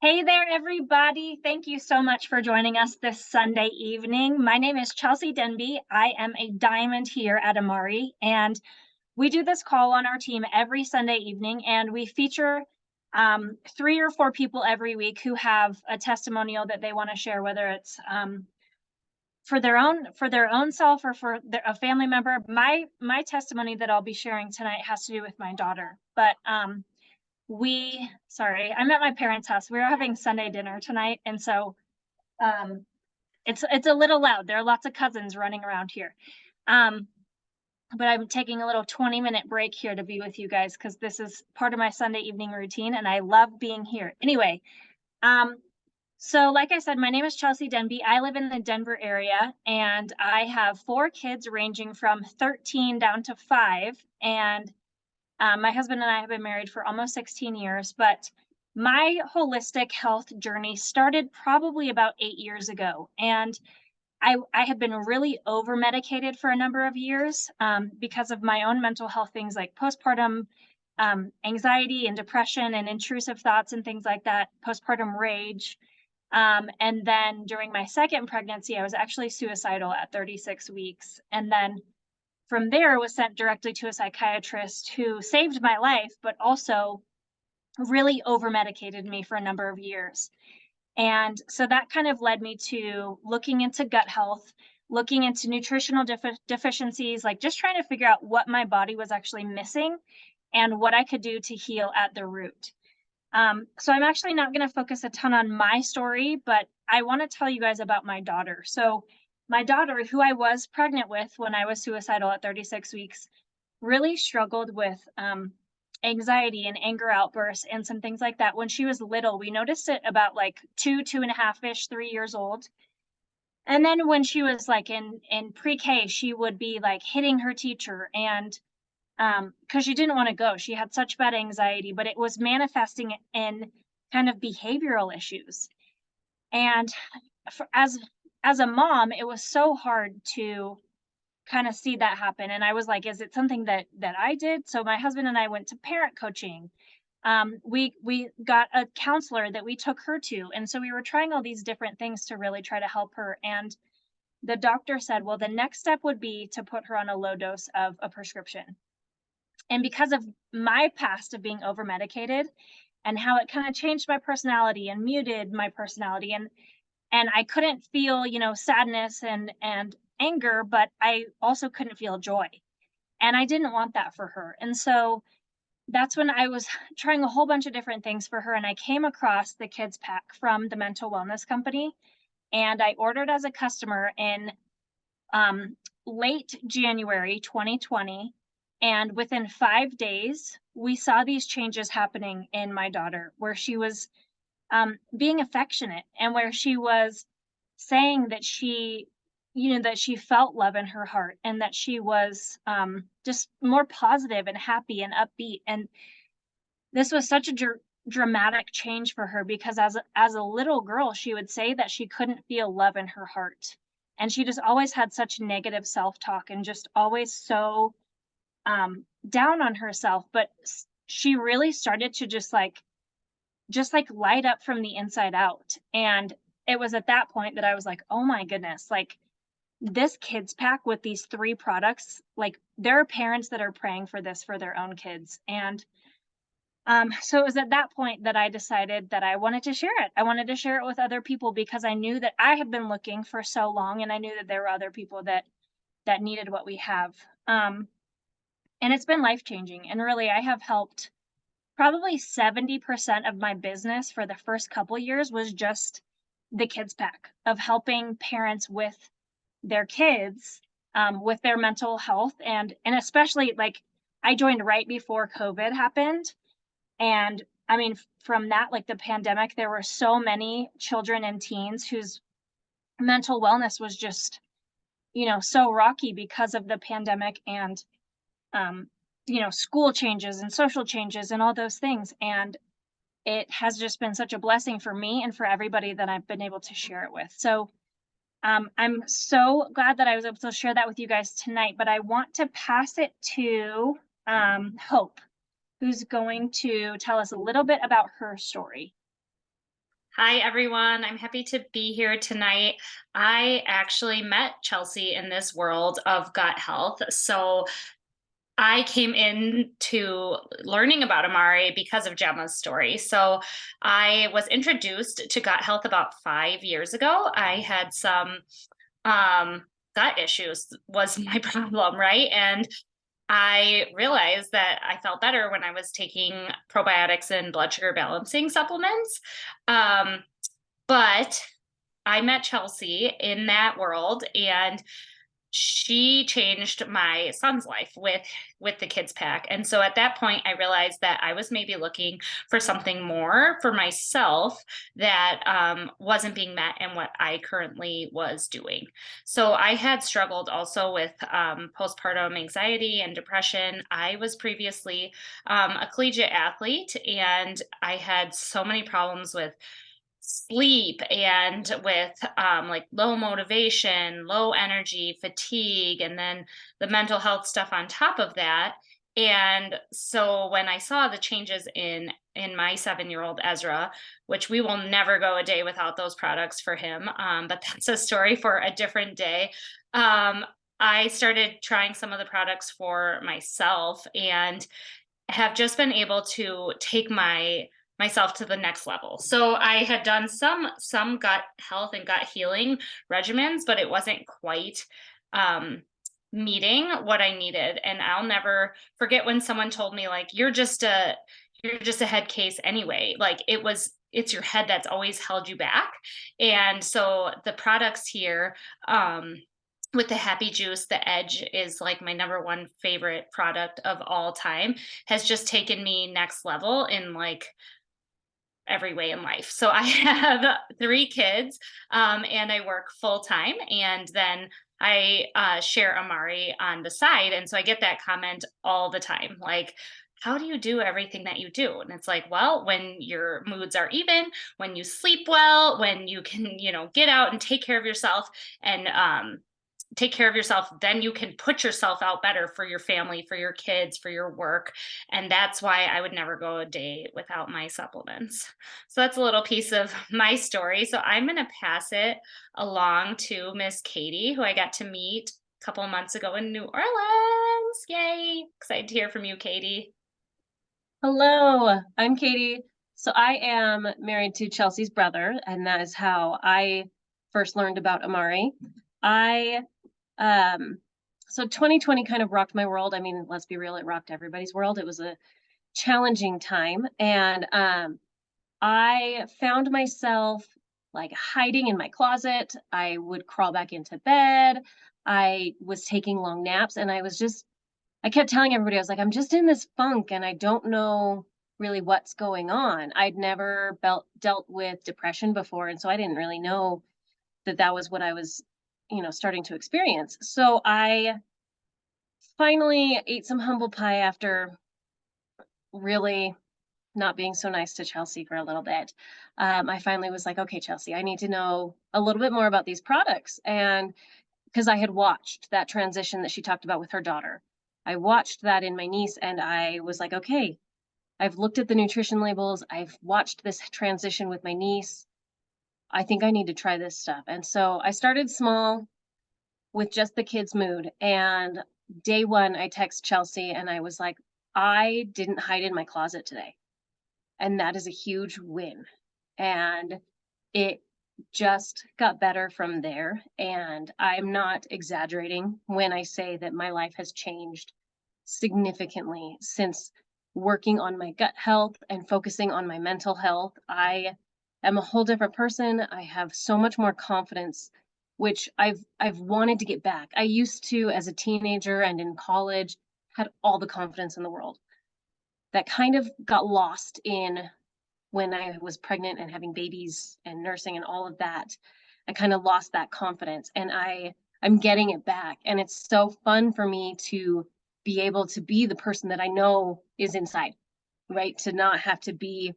Hey there, everybody. Thank you so much for joining us this Sunday evening. My name is Chelsea Denby. I am a diamond here at Amari, and we do this call on our team every Sunday evening, and we feature three or four people every week who have a testimonial that they want to share, whether it's for their own self or for a family member. My testimony that I'll be sharing tonight has to do with my daughter, but I'm at my parents' house. We're having Sunday dinner tonight, and so um it's a little loud. There are lots of cousins running around here. Um, but I'm taking a little 20-minute break here to be with you guys because this is part of my Sunday evening routine and I love being here. Anyway, um, so like I said, my name is Chelsea Denby. I live in the Denver area and I have four kids ranging from 13 down to 5. And my husband and I have been married for almost 16 years, but my holistic health journey started probably about 8 years ago. And I had been really over medicated for a number of years because of my own mental health things like postpartum anxiety and depression and intrusive thoughts and things like that, postpartum rage. And then during my second pregnancy, I was actually suicidal at 36 weeks. And then from there was sent directly to a psychiatrist who saved my life, but also really over medicated me for a number of years. And so that kind of led me to looking into gut health, looking into nutritional deficiencies, like just trying to figure out what my body was actually missing and what I could do to heal at the root. So I'm actually not going to focus a ton on my story, but I want to tell you guys about my daughter. So my daughter, who I was pregnant with when I was suicidal at 36 weeks, really struggled with anxiety and anger outbursts and some things like that when she was little. We noticed it about like 2.5 ish, 3 years old. And then when she was like in pre-K, she would be like hitting her teacher and because she didn't want to go. She had such bad anxiety, but it was manifesting in kind of behavioral issues. And for, as a mom, it was so hard to kind of see that happen. And I was like, is it something that I did? So my husband and I went to parent coaching. We got a counselor that we took her to. And so we were trying all these different things to really try to help her. And the doctor said, well, the next step would be to put her on a low dose of a prescription. And because of my past of being over medicated and how it kind of changed my personality and muted my personality and I couldn't feel, sadness and anger, but I also couldn't feel joy. And I didn't want that for her. And so that's when I was trying a whole bunch of different things for her. And I came across the kids pack from the mental wellness company. And I ordered as a customer in um, late January 2020. And within 5 days, we saw these changes happening in my daughter, where she was being affectionate and where she was saying that that she felt love in her heart and that she was just more positive and happy and upbeat. And this was such a dramatic change for her because as a little girl, she would say that she couldn't feel love in her heart. And she just always had such negative self-talk and just always so down on herself. But she really started to just like light up from the inside out. And it was at that point that I was like, oh my goodness, like this kids pack with these three products, like there are parents that are praying for this for their own kids. And so it was at that point that I decided that I wanted to share it. I wanted to share it with other people because I knew that I had been looking for so long and I knew that there were other people that needed what we have. And it's been life changing. And really, I have helped probably 70% of my business for the first couple years was just the kids pack of helping parents with their kids with their mental health and especially like I joined right before COVID happened. And I mean, from that, like the pandemic, there were so many children and teens whose mental wellness was just, so rocky because of the pandemic and um, school changes and social changes and all those things. And it has just been such a blessing for me and for everybody that I've been able to share it with. So I'm so glad that I was able to share that with you guys tonight, but I want to pass it to Hope, who's going to tell us a little bit about her story. Hi, everyone. I'm happy to be here tonight. I actually met Chelsea in this world of gut health. So I came into learning about Amari because of Gemma's story. So I was introduced to gut health about 5 years ago. I had some um, gut issues, was my problem, right? And I realized that I felt better when I was taking probiotics and blood sugar balancing supplements. Um, but I met Chelsea in that world, and she changed my son's life with the kids pack. And so at that point I realized that I was maybe looking for something more for myself that wasn't being met in what I currently was doing. So I had struggled also with postpartum anxiety and depression. I was previously a collegiate athlete, and I had so many problems with sleep and with like low motivation, low energy, fatigue, and then the mental health stuff on top of that. And so when I saw the changes in my 7-year old Ezra, which we will never go a day without those products for him, but that's a story for a different day. Um, I started trying some of the products for myself and have just been able to take myself to the next level. So I had done some gut health and gut healing regimens, but it wasn't quite um meeting what I needed. And I'll never forget when someone told me, like, you're just a head case anyway. Like, it's your head that's always held you back. And so the products here, with the Happy Juice, the Edge is like my number one favorite product of all time, has just taken me next level in like every way in life. So I have 3 kids, and I work full time, and then I share Amari on the side, and so I get that comment all the time, like, "How do you do everything that you do?" And it's like, well, when your moods are even, when you sleep well, when you can, get out and take care of yourself, and take care of yourself, then you can put yourself out better for your family, for your kids, for your work. And that's why I would never go a day without my supplements. So that's a little piece of my story. So I'm going to pass it along to Miss Katie, who I got to meet a couple of months ago in New Orleans. Yay! Excited to hear from you, Katie. Hello, I'm Katie. So I am married to Chelsea's brother, and that is how I first learned about Amari. I um so 2020 kind of rocked my world. I mean, let's be real, it rocked everybody's world. It was a challenging time, and I found myself like hiding in my closet. I would crawl back into bed. I was taking long naps, and I kept telling everybody, I was like, I'm just in this funk and I don't know really what's going on. I'd never dealt with depression before. And so I didn't really know that that was what I was, starting to experience. So I finally ate some humble pie after really not being so nice to Chelsea for a little bit. I finally was like, okay, Chelsea, I need to know a little bit more about these products. And because I had watched that transition that she talked about with her daughter. I watched that in my niece and I was like, okay, I've looked at the nutrition labels. I've watched this transition with my niece. I think I need to try this stuff. And so I started small with just the kids' mood. And day one, I text Chelsea and I was like, I didn't hide in my closet today. And that is a huge win. And it just got better from there. And I'm not exaggerating when I say that my life has changed significantly since working on my gut health and focusing on my mental health. I am a whole different person. I have so much more confidence, which I've wanted to get back. I used to, as a teenager and in college, had all the confidence in the world. That kind of got lost in when I was pregnant and having babies and nursing and all of that. I kind of lost that confidence and I'm getting it back. And it's so fun for me to be able to be the person that I know is inside, right? To not have to be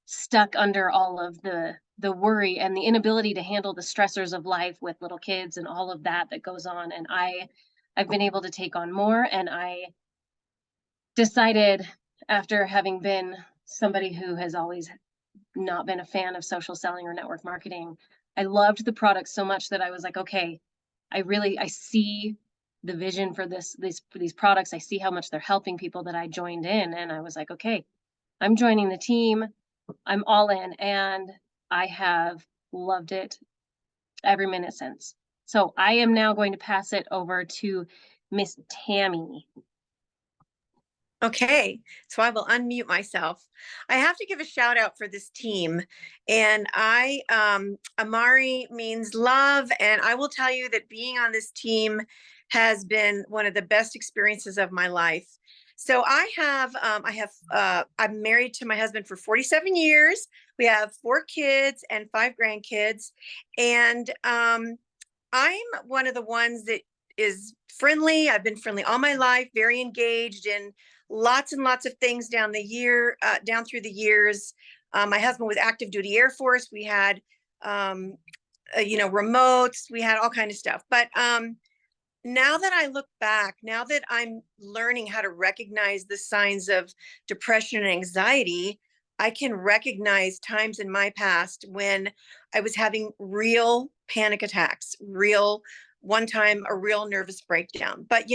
stuck under all of the worry and the inability to handle the stressors of life with little kids and all of that that goes on. And I've been able to take on more, and I decided, after having been somebody who has always not been a fan of social selling or network marketing. I loved the product so much that I was like, okay, I see the vision for these products. I see how much they're helping people, that I joined in, and I was like, okay, I'm joining the team. I'm all in, and I have loved it every minute since. So I am now going to pass it over to Miss Tammy. Okay, so I will unmute myself. I have to give a shout out for this team. And Amari means love. And I will tell you that being on this team has been one of the best experiences of my life. So I'm married to my husband for 47 years. We have 4 kids and 5 grandkids. And I'm one of the ones that is friendly. I've been friendly all my life, very engaged in lots and lots of things down through the years. My husband was active duty Air Force. We had, remotes. We had all kind of stuff. But now that I look back, now that I'm learning how to recognize the signs of depression and anxiety, I can recognize times in my past when I was having real panic attacks, one time a real nervous breakdown. But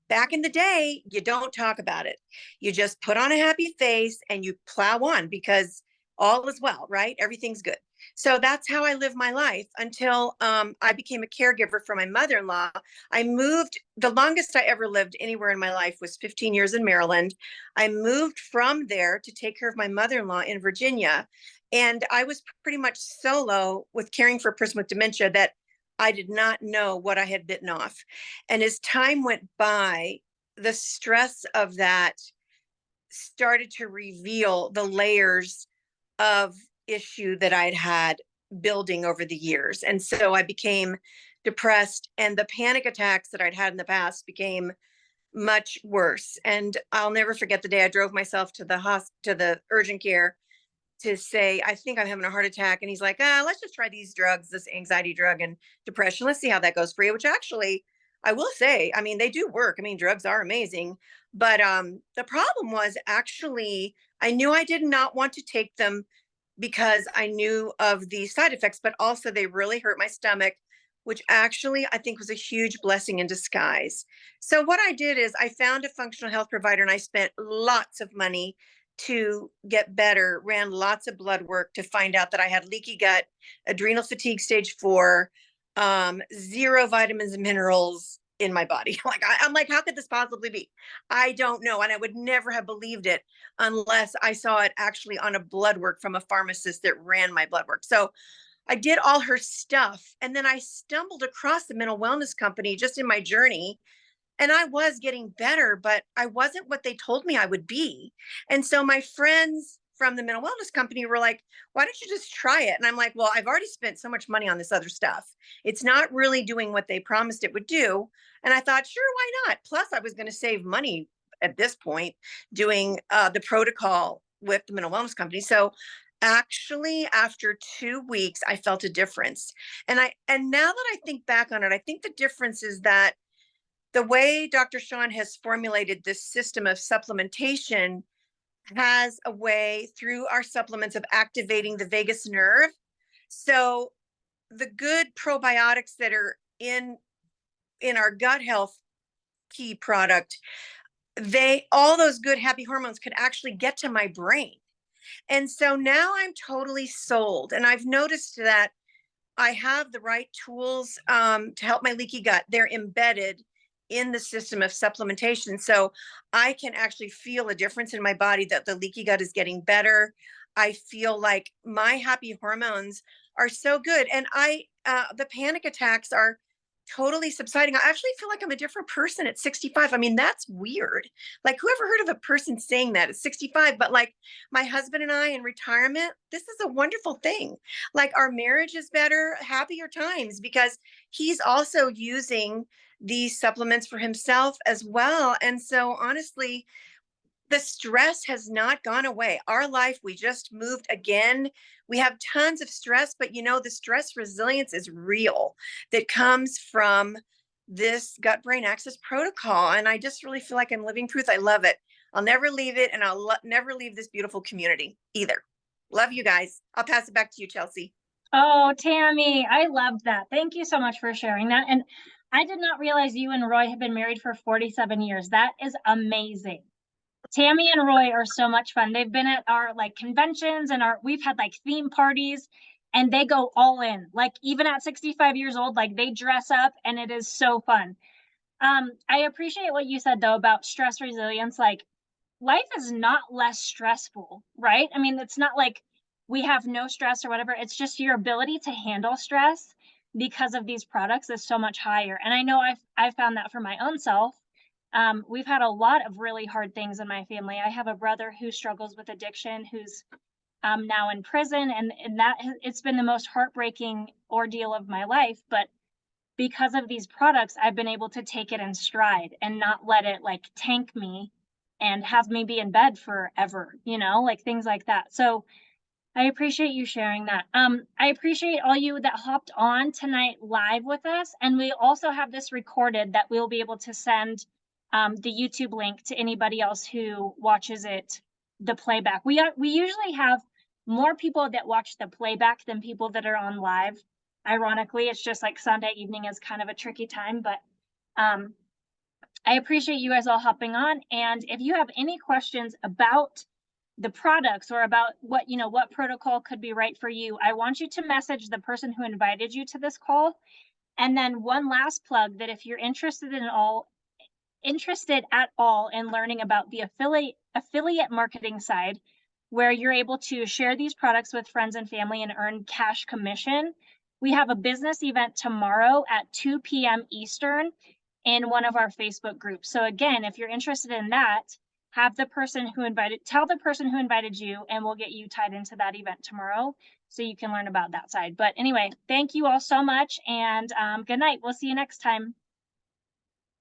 back in the day, you don't talk about it. You just put on a happy face and you plow on because all is well, right? Everything's good. So that's how I live my life until I became a caregiver for my mother-in-law. I moved, the longest I ever lived anywhere in my life was 15 years in Maryland. I moved from there to take care of my mother-in-law in Virginia. And I was pretty much solo with caring for a person with dementia that I did not know what I had bitten off. And as time went by, the stress of that started to reveal the layers of issue that I'd had building over the years. And so I became depressed, and the panic attacks that I'd had in the past became much worse. And I'll never forget the day I drove myself to the urgent care to say, I think I'm having a heart attack. And he's like, let's just try these drugs, this anxiety drug and depression. Let's see how that goes for you, which actually, I will say, I mean, they do work. I mean, drugs are amazing. But the problem was actually, I knew I did not want to take them because I knew of the side effects, but also they really hurt my stomach, which actually I think was a huge blessing in disguise. So what I did is I found a functional health provider, and I spent lots of money to get better, ran lots of blood work to find out that I had leaky gut, adrenal fatigue stage 4, 0 vitamins and minerals in my body. I'm like, how could this possibly be? I don't know. And I would never have believed it unless I saw it actually on a blood work from a pharmacist that ran my blood work. So I did all her stuff. And then I stumbled across the mental wellness company just in my journey. And I was getting better, but I wasn't what they told me I would be. And so my friends from the mental wellness company were like, why don't you just try it? And I'm like, well, I've already spent so much money on this other stuff. It's not really doing what they promised it would do. And I thought, sure, why not? Plus, I was going to save money at this point doing the protocol with the mental wellness company. So actually, after 2 weeks, I felt a difference. And now that I think back on it, I think the difference is that the way Dr. Sean has formulated this system of supplementation has a way through our supplements of activating the vagus nerve. So the good probiotics that are in our gut health key product, all those good happy hormones could actually get to my brain. And so now I'm totally sold. And I've noticed that I have the right tools to help my leaky gut. They're embedded in the system of supplementation. So I can actually feel a difference in my body, that the leaky gut is getting better. I feel like my happy hormones are so good. And the panic attacks are totally subsiding. I actually feel like I'm a different person at 65. I mean, that's weird. Like, whoever heard of a person saying that at 65? But like my husband and I in retirement, this is a wonderful thing. Like, our marriage is better, happier times, because he's also using these supplements for himself as well. And so honestly, the stress has not gone away. Our life, we just moved again. We have tons of stress, but the stress resilience is real, that comes from this gut brain access protocol. And I just really feel like I'm living proof. I love it. I'll never leave it. And I'll never leave this beautiful community either. Love you guys. I'll pass it back to you, Chelsea. Oh, Tammy, I loved that. Thank you so much for sharing that. And I did not realize you and Roy have been married for 47 years. That is amazing. Tammy and Roy are so much fun. They've been at our like conventions and we've had like theme parties and they go all in. Like even at 65 years old, like they dress up and it is so fun. I appreciate what you said though about stress resilience. Like life is not less stressful, right? I mean, it's not like we have no stress or whatever. It's just your ability to handle stress because of these products is so much higher. And I know I've found that for my own self. We've had a lot of really hard things in my family. I have a brother who struggles with addiction, who's now in prison, and it's been the most heartbreaking ordeal of my life. But because of these products, I've been able to take it in stride and not let it like tank me and have me be in bed forever, like things like that. So I appreciate you sharing that. I appreciate all you that hopped on tonight live with us. And we also have this recorded that we'll be able to send the YouTube link to anybody else who watches it, the playback. We usually have more people that watch the playback than people that are on live. Ironically, it's just like Sunday evening is kind of a tricky time, but I appreciate you guys all hopping on. And if you have any questions about the products or about what protocol could be right for you, I want you to message the person who invited you to this call. And then one last plug that if you're interested at all in learning about the affiliate marketing side, where you're able to share these products with friends and family and earn cash commission, we have a business event tomorrow at 2 p.m. Eastern in one of our Facebook groups. So again, if you're interested in that, tell the person who invited you, and we'll get you tied into that event tomorrow so you can learn about that side. But anyway, thank you all so much, and good night. We'll see you next time.